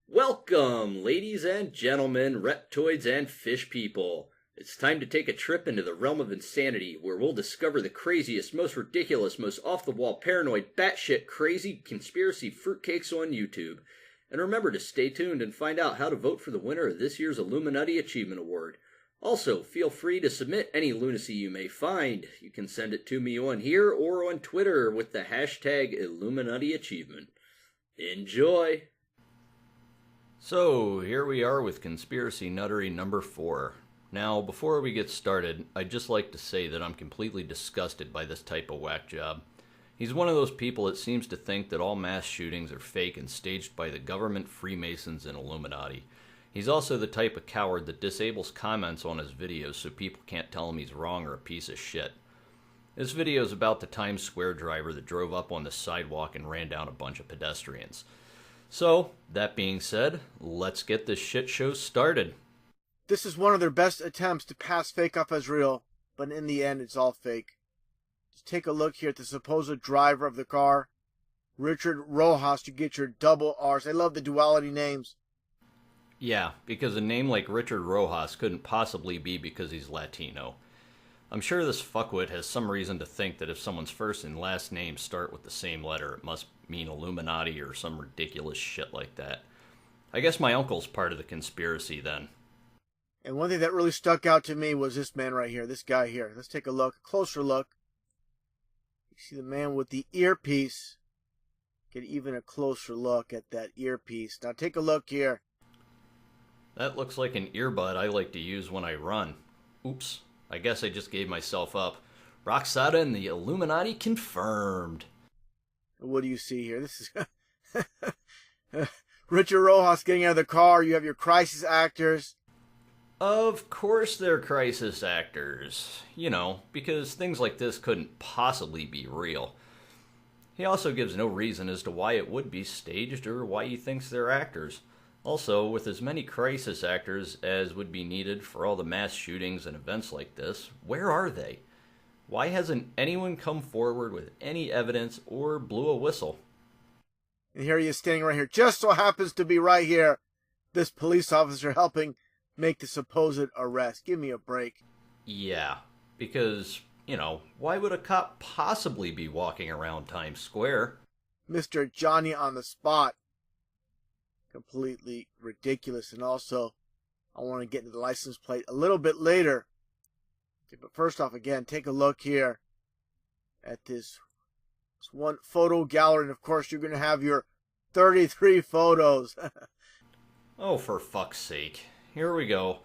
Welcome, ladies and gentlemen, reptoids and fish people. It's time to take a trip into the realm of insanity, where we'll discover the craziest, most ridiculous, most off-the-wall, paranoid, batshit crazy conspiracy fruitcakes on YouTube. And remember to stay tuned and find out how to vote for the winner of this year's Illuminati Achievement Award. Also, feel free to submit any lunacy you may find. You can send it to me on here or on Twitter with the hashtag IlluminatiAchievement. Enjoy! So, here we are with Conspiracy Nuttery number 4. Now, before we get started, I'd just like to say that I'm completely disgusted by this type of whack job. He's one of those people that seems to think that all mass shootings are fake and staged by the government, Freemasons, and Illuminati. He's also the type of coward that disables comments on his videos so people can't tell him he's wrong or a piece of shit. This video is about the Times Square driver that drove up on the sidewalk and ran down a bunch of pedestrians. So, that being said, let's get this shit show started. This is one of their best attempts to pass fake off as real, but in the end it's all fake. Just take a look here at the supposed driver of the car. Richard Rojas, you get your double R's. I love the duality names. Yeah, because a name like Richard Rojas couldn't possibly be because he's Latino. I'm sure this fuckwit has some reason to think that if someone's first and last names start with the same letter, it must mean Illuminati or some ridiculous shit like that. I guess my uncle's part of the conspiracy then. And one thing that really stuck out to me was this man right here, this guy here. Let's take a look, a closer look. You see the man with the earpiece. Get even a closer look at that earpiece. Now take a look here. That looks like an earbud I like to use when I run. Oops, I guess I just gave myself up. Roxada and the Illuminati confirmed. What do you see here? This is Richard Rojas getting out of the car. You have your crisis actors. Of course they're crisis actors. You know, because things like this couldn't possibly be real. He also gives no reason as to why it would be staged or why he thinks they're actors. Also, with as many crisis actors as would be needed for all the mass shootings and events like this, where are they? Why hasn't anyone come forward with any evidence or blew a whistle? And here he is standing right here. Just so happens to be right here. This police officer helping make the supposed arrest. Give me a break. Yeah, because, you know, why would a cop possibly be walking around Times Square? Mr. Johnny on the spot. Completely ridiculous. And also, I want to get into the license plate a little bit later. Okay, but first off, again, take a look here at this one photo gallery. And of course, you're going to have your 33 photos. Oh, for fuck's sake. Here we go.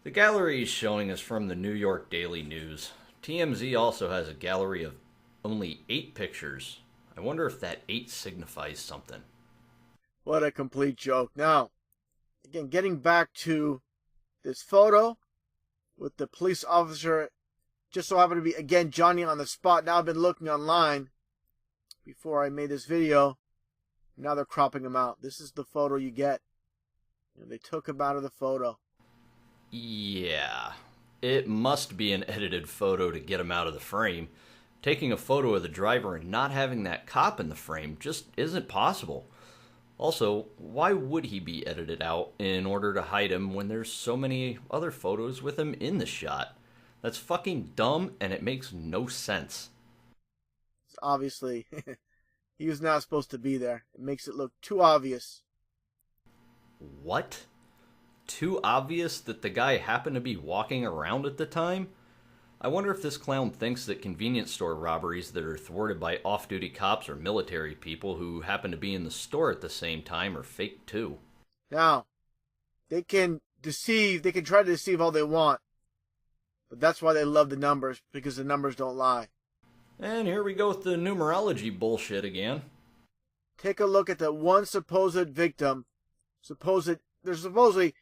The gallery he's showing is from the New York Daily News. TMZ also has a gallery of only 8 pictures. I wonder if that 8 signifies something. What a complete joke. Now, again, getting back to this photo with the police officer, just so happened to be, again, Johnny on the spot. Now I've been looking online before I made this video. Now they're cropping him out. This is the photo you get. You know, they took him out of the photo. Yeah, it must be an edited photo to get him out of the frame. Taking a photo of the driver and not having that cop in the frame just isn't possible. Also, why would he be edited out in order to hide him when there's so many other photos with him in the shot? That's fucking dumb and it makes no sense. Obviously, he was not supposed to be there. It makes it look too obvious. What? Too obvious that the guy happened to be walking around at the time? I wonder if this clown thinks that convenience store robberies that are thwarted by off-duty cops or military people who happen to be in the store at the same time are fake too. Now, they can try to deceive all they want. But that's why they love the numbers, because the numbers don't lie. And here we go with the numerology bullshit again. Take a look at the one supposed victim. There's supposedly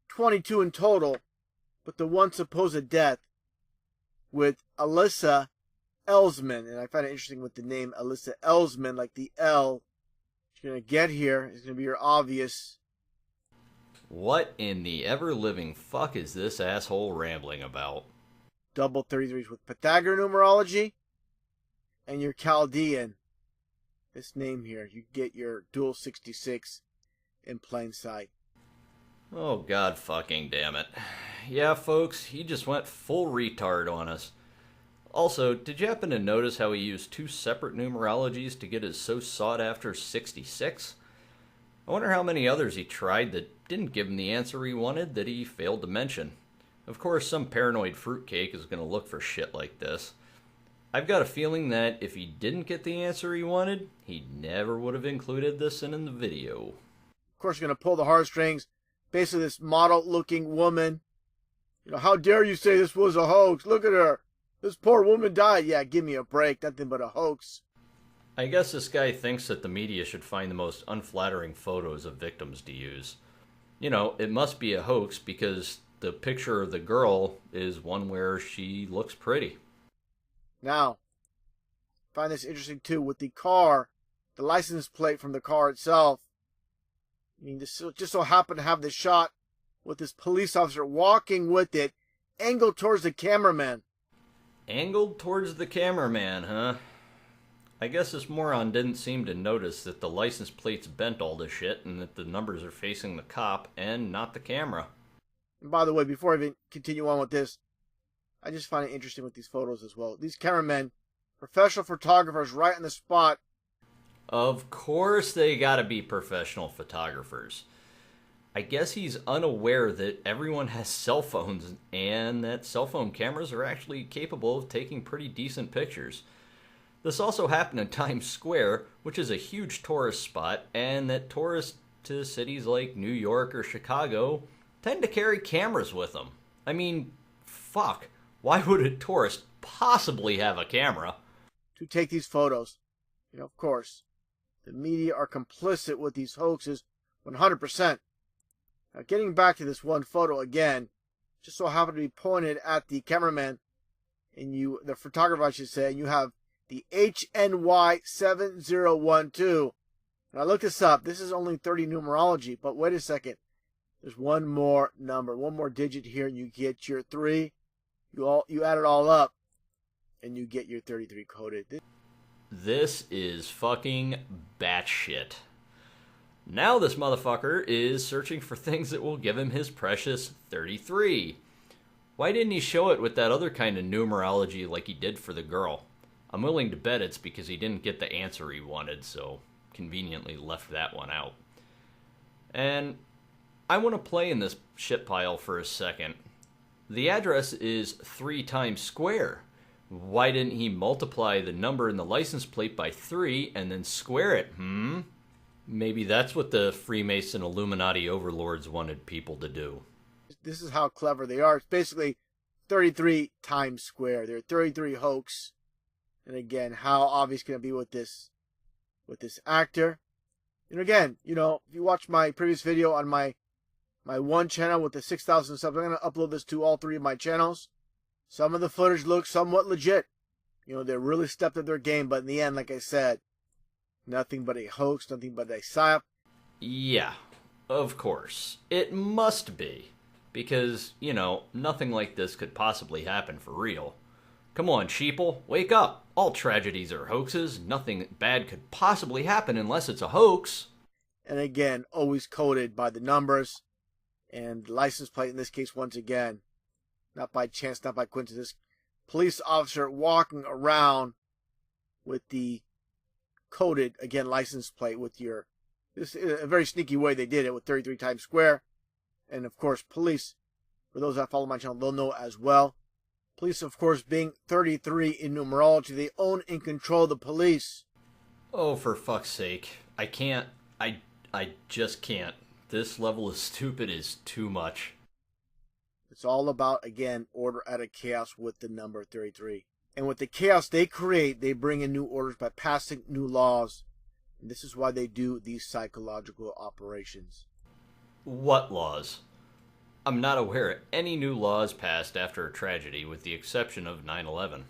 22 in total, but the one supposed death with Alyssa Elsman. And I find it interesting with the name Alyssa Elsman, like the L you're going to get here is going to be your obvious. What in the ever-living fuck is this asshole rambling about? Double 33s with Pythagorean numerology and your Chaldean. This name here, you get your dual 66 in plain sight. Oh, god fucking damn it. Yeah, folks, he just went full retard on us. Also, did you happen to notice how he used two separate numerologies to get his so sought after 66? I wonder how many others he tried that didn't give him the answer he wanted that he failed to mention. Of course, some paranoid fruitcake is going to look for shit like this. I've got a feeling that if he didn't get the answer he wanted, he never would have included this in the video. Of course, you're going to pull the heartstrings. Basically, this model-looking woman. How dare you say this was a hoax? Look at her. This poor woman died. Yeah, give me a break. Nothing but a hoax. I guess this guy thinks that the media should find the most unflattering photos of victims to use. It must be a hoax because the picture of the girl is one where she looks pretty. Now, I find this interesting too with the car, the license plate from the car itself. This just so happened to have this shot with this police officer walking with it, angled towards the cameraman. Angled towards the cameraman, huh? I guess this moron didn't seem to notice that the license plate's bent all to shit and that the numbers are facing the cop and not the camera. And by the way, before I even continue on with this, I just find it interesting with these photos as well. These cameramen, professional photographers right on the spot. Of course they gotta be professional photographers. I guess he's unaware that everyone has cell phones and that cell phone cameras are actually capable of taking pretty decent pictures. This also happened in Times Square, which is a huge tourist spot, and that tourists to cities like New York or Chicago tend to carry cameras with them. I mean, fuck. Why would a tourist possibly have a camera? To take these photos. Of course, the media are complicit with these hoaxes 100%. Now, getting back to this one photo again, just so happened to be pointed at the cameraman, and the photographer, I should say, and you have the HNY7012. And I looked this up. This is only 30 numerology, but wait a second. There's one more number, one more digit here, and you get your 3. You add it all up, and you get your 33 coded. This is fucking batshit. Now this motherfucker is searching for things that will give him his precious 33. Why didn't he show it with that other kind of numerology like he did for the girl? I'm willing to bet it's because he didn't get the answer he wanted, so conveniently left that one out. And I want to play in this shit pile for a second. The address is 3 Times Square. Why didn't he multiply the number in the license plate by 3 and then square it, Maybe that's what the Freemason Illuminati overlords wanted people to do. This is how clever they are. It's basically 33 Times Square. There are 33 hoax. And again, how obvious can it be with this actor? And again, if you watch my previous video on my one channel with the 6,000 subs, I'm going to upload this to all 3 of my channels. Some of the footage looks somewhat legit. They really stepped up their game, but in the end, like I said, nothing but a hoax, nothing but a psy-op. Yeah, of course. It must be. Because, nothing like this could possibly happen for real. Come on, sheeple, wake up. All tragedies are hoaxes. Nothing bad could possibly happen unless it's a hoax. And again, always coded by the numbers. And license plate in this case, once again, not by chance, not by coincidence. Police officer walking around with the coded, again, license plate with this is a very sneaky way they did it with 33 Times Square. And of course, police, for those that follow my channel, they'll know as well. Police, of course, being 33 in numerology, they own and control the police. Oh, for fuck's sake. I can't. I just can't. This level of stupid is too much. It's all about, again, order out of chaos with the number 33. And with the chaos they create, they bring in new orders by passing new laws. And this is why they do these psychological operations. What laws? I'm not aware of any new laws passed after a tragedy, with the exception of 9/11.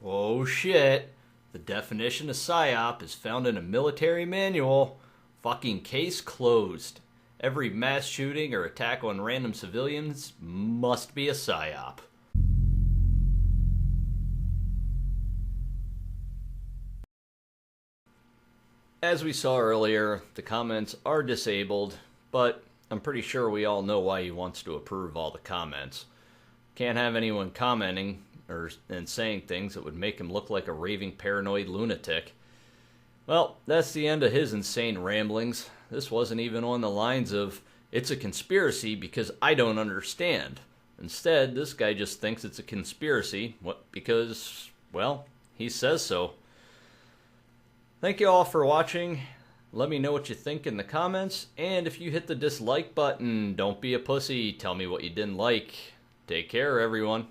Oh shit. The definition of psy-op is found in a military manual. Fucking case closed. Every mass shooting or attack on random civilians must be a psy-op. As we saw earlier, the comments are disabled, but I'm pretty sure we all know why he wants to approve all the comments. Can't have anyone commenting and saying things that would make him look like a raving paranoid lunatic. Well, that's the end of his insane ramblings. This wasn't even on the lines of, it's a conspiracy because I don't understand. Instead, this guy just thinks it's a conspiracy because, well, he says so. Thank you all for watching. Let me know what you think in the comments, and if you hit the dislike button, don't be a pussy. Tell me what you didn't like. Take care, everyone.